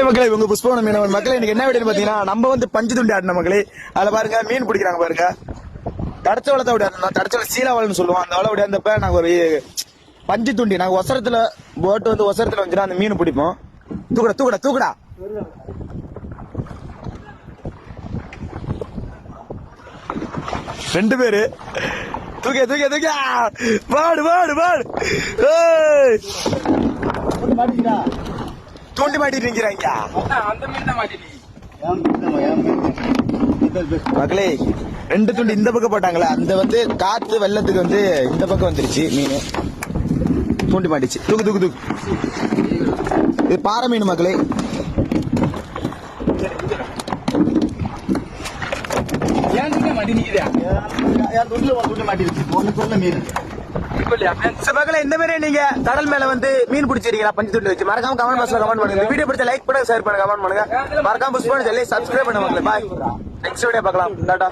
மக்களே உங்க புஷ்பவன மீனவன் மக்களே இன்னைக்கு என்ன வீடியோ பாத்தீங்கன்னா நம்ம வந்து பஞ்சு துண்டி ஆடின மக்களே. அதுல பாருங்க மீன் பிடிக்கிறாங்க பாருங்க. தடச்ச வளத்தை விட தடச்ச சீலாவல்னு சொல்லுவோம். அந்த வளை விடையாந்தப்ப நாங்க ஒரு பஞ்சு துண்டி நாங்க ஒசரத்துல போட்டு வந்து ஒசரத்துல வந்துச்சுன்னா அந்த மீன் பிடிப்போம். தூக்குடா தூக்குடா தூக்குடா. ரெண்டு பேரு தூக்கிய தூக்கிய தூக்கியா பாடு பாடு பாடு தூண்டி மாட்டிட்டு நிக்கிறாங்க மக்களே. ரெண்டு துண்டு இந்த பக்கம் போட்டாங்களா, அந்த வந்து காத்து வெள்ளத்துக்கு வந்து இந்த பக்கம் வந்துருச்சு மீன், தூண்டி மாட்டிச்சு. தூக்கு தூக்கு தூக்கு. இது பாறை மீன் மக்களே. இந்த மாதிரி நீங்க கடல் மேல வந்து மீன் பிடிச்சிருக்கீங்களா பஞ்சு துண்டு வச்சு? மறக்காம கமெண்ட் பாக்ஸ்ல கமெண்ட் பண்ணுங்க. வீடியோ பிடிச்ச லைக் பண்ணுங்க, ஷேர் பண்ணுங்க, கமெண்ட் பண்ணுங்க. மறக்காம புஷ் பண்ணி சொல்லி சப்ஸ்கிரைப் பண்ணுங்க. பாய், நெக்ஸ்ட் வீடியோ பார்க்கலாம். டாடா.